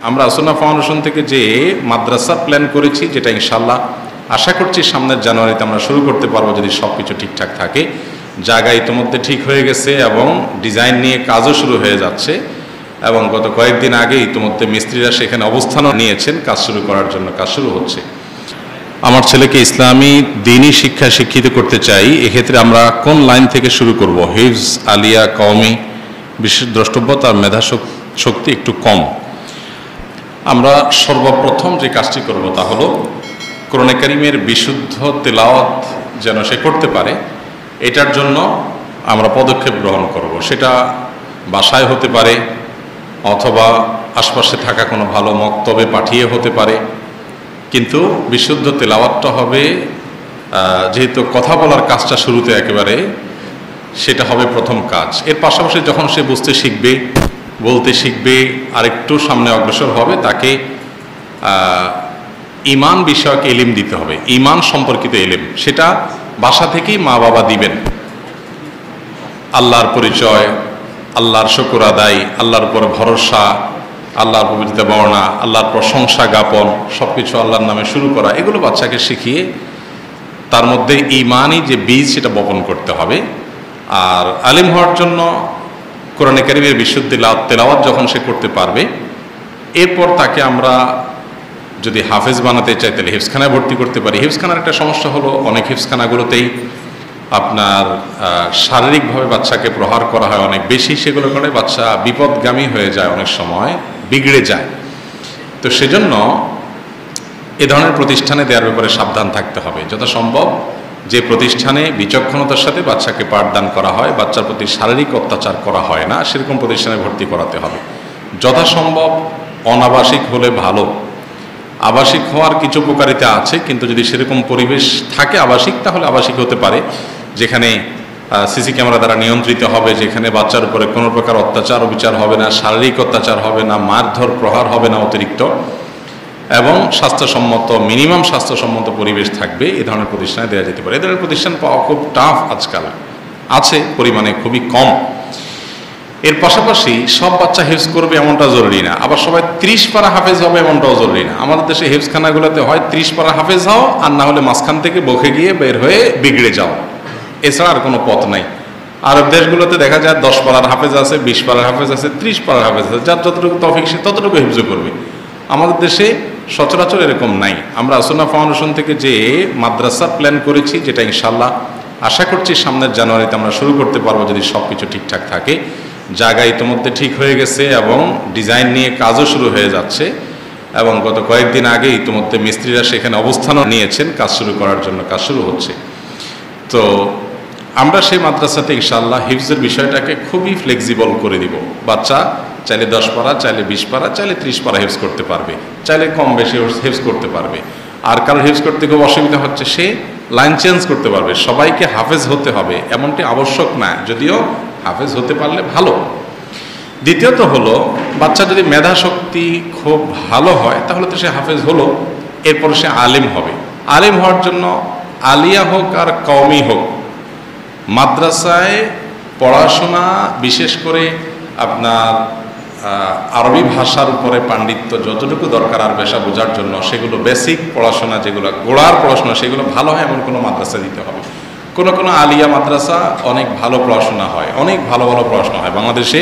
আমরা আসন্না ফাউন্ডেশন থেকে যে মাদ্রাসা প্ল্যান করেছি, যেটা ইনশাল্লাহ আশা করছি সামনের জানুয়ারিতে আমরা শুরু করতে পারবো যদি সব কিছু ঠিকঠাক থাকে। জায়গা ইতিমধ্যে ঠিক হয়ে গেছে এবং ডিজাইন নিয়ে কাজও শুরু হয়ে যাচ্ছে এবং গত কয়েকদিন আগে ইতিমধ্যে মিস্ত্রিরা সেখানে অবস্থানও নিয়েছেন, কাজ শুরু করার জন্য কাজ শুরু হচ্ছে। আমার ছেলেকে ইসলামী দ্বীনি শিক্ষায় শিক্ষিত করতে চাই, এক্ষেত্রে আমরা কোন লাইন থেকে শুরু করব? হিফজ, আলিয়া, কওমি? বিশেষ দ্রষ্টব্য তার মেধা শক্তি একটু কম। আমরা সর্বপ্রথম যে কাজটি করব তা হলো কোরআনে কারীমের বিশুদ্ধ তেলাওয়াত যেন সে করতে পারে, এটার জন্য আমরা পদক্ষেপ গ্রহণ করব। সেটা বাসায় হতে পারে অথবা আশপাশে থাকা কোনো ভালো মক্তবে পাঠিয়ে হতে পারে, কিন্তু বিশুদ্ধ তেলাওয়াতটা হবে, যেহেতু কথা বলার কাজটা শুরুতে একেবারে, সেটা হবে প্রথম কাজ। এর পাশাপাশি যখন সে বুঝতে শিখবে, বলতে শিখবে, আরেকটু সামনে অগ্রসর হবে, তাকে ঈমান বিষয়ক ইলম দিতে হবে, ঈমান সম্পর্কিত ইলম। সেটা বাসা থেকেই মা বাবা দিবেন। আল্লাহর পরিচয়, আল্লাহর শুকর আদায়, আল্লাহর উপর ভরসা, আল্লাহর পবিত্রতা বর্ণনা, আল্লাহর প্রশংসা জ্ঞাপন, সব কিছু আল্লাহর নামে শুরু করা, এগুলো বাচ্চাকে শিখিয়ে তার মধ্যে ঈমানই যে বীজ সেটা বপন করতে হবে। আর আলিম হওয়ার জন্য কোরআনে কারীমের বিশুদ্ধ তেলাওয়াত যখন সে করতে পারবে, এরপর তাকে আমরা যদি হাফেজ বানাতে চাই তাহলে হিফজখানায় ভর্তি করতে পারি। হিফজখানার একটা সমস্যা হলো অনেক হিফজখানাগুলোতেই আপনার শারীরিকভাবে বাচ্চাকে প্রহার করা হয় অনেক বেশি, সেগুলো করে বাচ্চা বিপদগামী হয়ে যায়, অনেক সময় বিগড়ে যায়। তো সেজন্য এ ধরনের প্রতিষ্ঠানে দেওয়ার ব্যাপারে সাবধান থাকতে হবে। যথাসম্ভব যে প্রতিষ্ঠানে বিচক্ষণতার সাথে বাচ্চাকে পাঠদান করা হয়, বাচ্চার প্রতি শারীরিক অত্যাচার করা হয় না, সেরকম প্রতিষ্ঠানে ভর্তি করাতে হবে। যথাসম্ভব অনাবাসিক হলে ভালো। আবাসিক হওয়ার কিছু উপকারিতা আছে, কিন্তু যদি সেরকম পরিবেশ থাকে আবাসিক, তাহলে আবাসিক হতে পারে, যেখানে সিসি ক্যামেরা দ্বারা নিয়ন্ত্রিত হবে, যেখানে বাচ্চার উপরে কোনো প্রকার অত্যাচার অবিচার হবে না, শারীরিক অত্যাচার হবে না, মারধর প্রহার হবে না অতিরিক্ত, এবং স্বাস্থ্যসম্মত মিনিমাম স্বাস্থ্যসম্মত পরিবেশ থাকবে। এ ধরনের প্রতিষ্ঠানে দেওয়া যেতে পারে। এ ধরনের প্রতিষ্ঠান পাওয়া খুব টাফ আজকাল, আছে পরিমাণে খুবই কম। এর পাশাপাশি সব বাচ্চা হেফজ করবে এমনটা জরুরি না, আবার সবাই 30 পারা হাফেজ হবে এমনটাও জরুরি না। আমাদের দেশে হেফজখানাগুলোতে হয় 30 পারা হাফেজ হও, আর না হলে মাঝখান থেকে বকে গিয়ে বের হয়ে বিগড়ে যাও, এছাড়া আর কোনো পথ নাই। আরব দেশগুলোতে দেখা যায় 10 পারার হাফেজ আছে, 20 পারার হাফেজ আছে, 30 পারার হাফেজ আছে, যার যতটুকু তৌফিক সে ততটুকু হিফজ করবে। আমাদের দেশে সচরাচর এরকম নাই। আমরা আসন্না ফাউন্ডেশন থেকে যে মাদ্রাসা প্ল্যান করেছি, যেটা ইনশাল্লাহ আশা করছি সামনের জানুয়ারিতে আমরা শুরু করতে পারবো যদি সব কিছু ঠিকঠাক থাকে। জায়গা ইতিমধ্যে ঠিক হয়ে গেছে এবং ডিজাইন নিয়ে কাজও শুরু হয়ে যাচ্ছে এবং গত কয়েকদিন আগে ইতিমধ্যে মিস্ত্রিরা সেখানে অবস্থানও নিয়েছেন, কাজ শুরু করার জন্য কাজ শুরু হচ্ছে। তো আমরা সেই মাদ্রাসাতে ইনশাআল্লাহ হিফজের বিষয়টাকে খুবই ফ্লেক্সিবল করে দিব। বাচ্চা চাইলে 10 পারা, চাইলে 20 পারা, চাইলে 30 পারা হিফজ করতে পারবে, চাইলে কম বেশি হিফজ করতে পারবে। আর কারোর হিফজ করতে খুব অসুবিধা হচ্ছে, সে লাইন চেঞ্জ করতে পারবে। সবাইকে হাফেজ হতে হবে এমনটি আবশ্যক না, যদিও হাফেজ হতে পারলে ভালো। দ্বিতীয়ত হলো, বাচ্চা যদি মেধা শক্তি খুব ভালো হয় তাহলে তো সে হাফেজ হলো, এরপর সে আলিম হবে। আলিম হওয়ার জন্য আলিয়া হোক আর কওমি হোক, মাদ্রাসায় পড়াশোনা, বিশেষ করে আপনার আরবি ভাষার উপরে পাণ্ডিত্য যতটুকু দরকার আর পেশা বোঝার জন্য, সেগুলো বেসিক পড়াশোনা, যেগুলো গোড়ার পড়াশোনা, সেগুলো ভালো হয় এমন কোনো মাদ্রাসা দিতে হবে। কোনো কোনো আলিয়া মাদ্রাসা অনেক ভালো পড়াশোনা হয়, অনেক ভালো ভালো পড়াশোনা হয়। বাংলাদেশে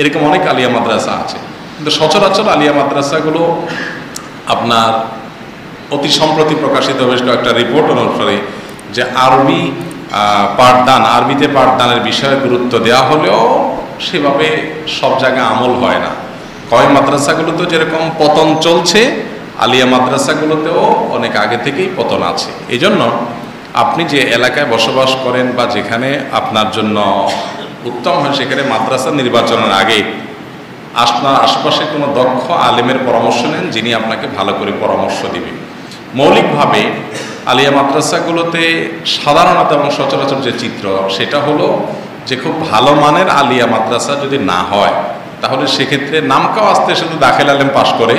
এরকম অনেক আলিয়া মাদ্রাসা আছে, কিন্তু সচরাচর আলিয়া মাদ্রাসাগুলো আপনার অতি সম্প্রতি প্রকাশিত বেশ কয়েকটা রিপোর্ট অনুসারে যে আরবি পাঠদান, আরবিতে পাঠদানের বিষয়ে গুরুত্ব দেওয়া হলেও সেভাবে সব জায়গায় আমল হয় না। কয় মাদ্রাসাগুলোতেও যেরকম পতন চলছে, আলিয়া মাদ্রাসাগুলোতেও অনেক আগে থেকেই পতন আছে। এই জন্য আপনি যে এলাকায় বসবাস করেন বা যেখানে আপনার জন্য উত্তম হয়, সেখানে মাদ্রাসা নির্বাচনের আগে আপনার আশপাশে কোনো দক্ষ আলেমের পরামর্শ নেন, যিনি আপনাকে ভালো করে পরামর্শ দিবেন। মৌলিকভাবে আলিয়া মাদ্রাসাগুলোতে সাধারণত এবং সচরাচর যে চিত্র, সেটা হলো যে খুব ভালো মানের আলিয়া মাদ্রাসা যদি না হয়, তাহলে সেক্ষেত্রে নামকাও আসতে শুধু দাখিল আলেম পাশ করে,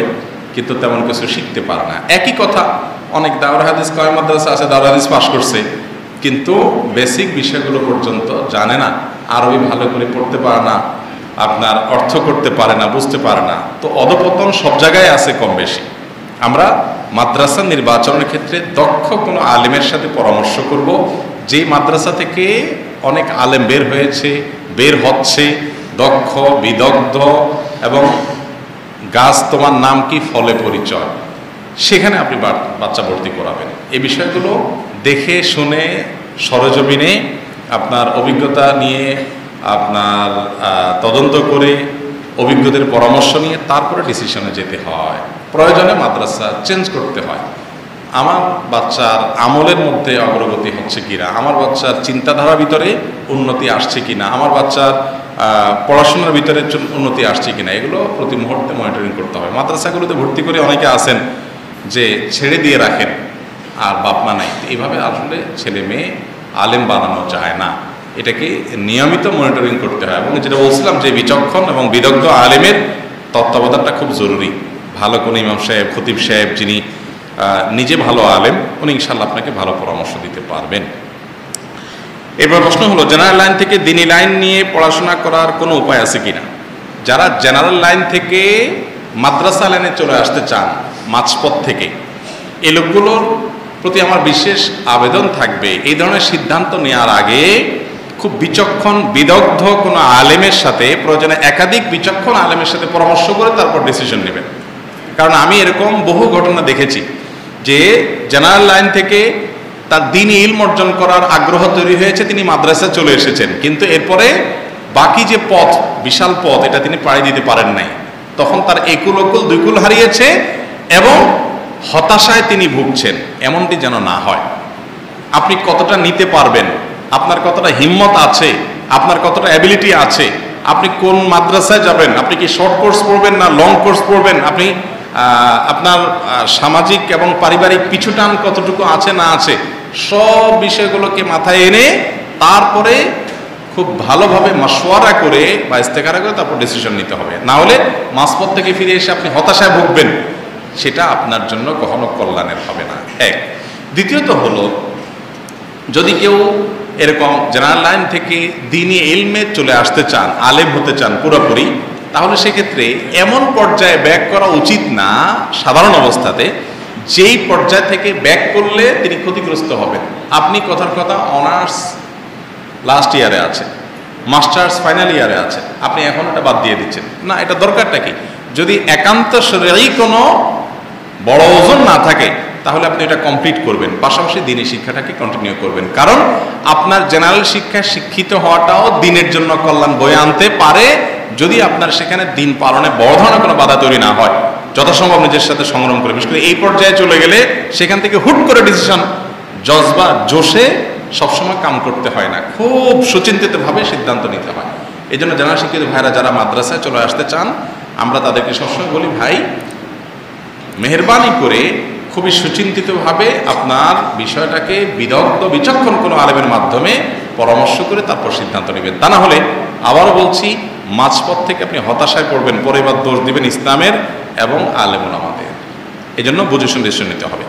কিন্তু তেমন কিছু শিখতে পারে না। একই কথা অনেক দাওরা হাদিস কয় মাদ্রাসা আছে, দাওরা হাদিস পাশ করছে, কিন্তু বেসিক বিষয়গুলো পর্যন্ত জানে না, আরবি ভালো করে পড়তে পারে না, আপনার অর্থ করতে পারে না, বুঝতে পারে না, তো অধপতন সব জায়গায় আছে কম বেশি। আমরা মাদ্রাসা নির্বাচনের ক্ষেত্রে দক্ষ কোনো আলেমের সাথে পরামর্শ করব, যে মাদ্রাসা থেকে অনেক আলেম বের হয়েছে, বের হচ্ছে, দক্ষ, বিদগ্ধ এবং গাছ তোমার নাম কি ফলে পরিচয়, সেখানে আপনি বাচ্চা ভর্তি করাবেন। এই বিষয়গুলো দেখে শুনে সরজমিনে আপনার অভিজ্ঞতা নিয়ে, আপনার তদন্ত করে অভিজ্ঞদের পরামর্শ নিয়ে তারপরে ডিসিশনে যেতে হয়। প্রয়োজনে মাদ্রাসা চেঞ্জ করতে হয়। আমার বাচ্চার আমলের মধ্যে অগ্রগতি হচ্ছে কিনা, আমার বাচ্চার চিন্তাধারার ভিতরে উন্নতি আসছে কিনা, আমার বাচ্চার পড়াশোনার ভিতরে উন্নতি আসছে কিনা, এগুলো প্রতি মুহূর্তে মনিটরিং করতে হবে। মাদ্রাসাগুলোতে ভর্তি করে অনেকে আছেন যে ছেড়ে দিয়ে রাখেন আর বাপ মা নাই, এইভাবে আসলে ছেলে মেয়ে আলেম বানানো যায় না। এটাকে নিয়মিত মনিটরিং করতে হয় এবং যেটা বলছিলাম যে বিচক্ষণ এবং বিদগ্ধ আলেমের তত্ত্বাবধানটা খুব জরুরি। ভালো কোনো ইমাম সাহেব, খতিব সাহেব যিনি নিজে ভালো আলেম, উনি ইনশাল্লাহ আপনাকে ভালো পরামর্শ দিতে পারবেন। এবার প্রশ্ন হলো, জেনারেল লাইন থেকে দিনী লাইন নিয়ে পড়াশোনা করার কোনো উপায় আছে কিনা? যারা জেনারেল লাইন থেকে মাদ্রাসা লাইনে চলে আসতে চান মাঝপথ থেকে, এই লোকগুলোর প্রতি আমার বিশেষ আবেদন থাকবে, এই ধরনের সিদ্ধান্ত নেওয়ার আগে খুব বিচক্ষণ বিদগ্ধ কোনো আলেমের সাথে, প্রয়োজনে একাধিক বিচক্ষণ আলেমের সাথে পরামর্শ করে তারপর ডিসিশন নেবেন। কারণ আমি এরকম বহু ঘটনা দেখেছি যে জেনারেল লাইন থেকে তার দ্বীনি ইলম অর্জন করার আগ্রহ তৈরি হয়েছে, তিনি মাদ্রাসায় চলে এসেছেন, কিন্তু এরপরে বাকি যে পথ, বিশাল পথ, এটা তিনি পাড়ি দিতে পারেন নাই। তখন তার একুল অকুল দুইকুল হারিয়েছে এবং হতাশায় তিনি ভুগছেন। এমনটি যেন না হয়। আপনি কতটা নিতে পারবেন, আপনার কতটা হিম্মত আছে, আপনার কতটা অ্যাবিলিটি আছে, আপনি কোন মাদ্রাসায় যাবেন, আপনি কি শর্ট কোর্স পড়বেন না লং কোর্স পড়বেন, আপনি আপনার সামাজিক এবং পারিবারিক পিছুটান কতটুকু আছে না আছে, সব বিষয়গুলোকে মাথায় এনে তারপরে খুব ভালোভাবে মাশওয়ারা করে বা ইস্তেখারা করে তারপর ডিসিশন নিতে হবে। না হলে মাঝপথ থেকে ফিরে এসে আপনি হতাশায় ভুগবেন, সেটা আপনার জন্য কখনো কল্যাণের হবে না। এক। দ্বিতীয়ত হলো, যদি কেউ এরকম জেনারেল লাইন থেকে দ্বীনি ইলমে চলে আসতে চান, আলেম হতে চান পুরোপুরি, তাহলে সেক্ষেত্রে এমন পর্যায়ে ব্যাক করা উচিত না সাধারণ অবস্থাতে, যেই পর্যায় থেকে ব্যাক করলে তিনি ক্ষতিগ্রস্ত হবেন। আপনি কথার কথা অনার্স লাস্ট ইয়ারে আছেন, মাস্টার্স ফাইনাল ইয়ারে আছেন, আপনি এখন এটা বাদ দিয়ে দিচ্ছেন না, এটা দরকারটা কি? যদি একান্ত শরীয়ী কোনো বড় ওজন না থাকে তাহলে আপনি এটা কমপ্লিট করবেন, পাশাপাশি দ্বীনি শিক্ষাটাকে কন্টিনিউ করবেন। কারণ আপনার জেনারেল শিক্ষায় শিক্ষিত হওয়াটাও দ্বীনের জন্য কল্যাণ বয়ে আনতে পারে, যদি আপনার সেখানে দ্বীন পালনে বড় ধরনের কোনো বাধা তৈরি না হয়। যথাসম্ভব নিজের সাথে সংগ্রাম করে, বিশেষ করে এই পর্যায়ে চলে গেলে সেখান থেকে হুট করে ডিসিশন, জজবা জোশে সবসময় কাম করতে হয় না, খুব সুচিন্তিতভাবে সিদ্ধান্ত নিতে হয়। এই জন্য জেনারেল শিক্ষিত ভাইরা যারা মাদ্রাসায় চলে আসতে চান, আমরা তাদেরকে সবসময় বলি, ভাই মেহেরবানি করে খুবই সুচিন্তিতভাবে আপনার বিষয়টাকে বিদগ্ধ বিচক্ষণ কোনো আলেমের মাধ্যমে পরামর্শ করে তারপর সিদ্ধান্ত নেবেন। তা না হলে আবারও বলছি, মাঝপথ থেকে আপনি হতাশায় পড়বেন, পরে এবার দোষ দিবেন ইসলামের এবং আলেম ওলামাদের। এই জন্য বুঝে শুনে ডিসিশন নিতে হবে।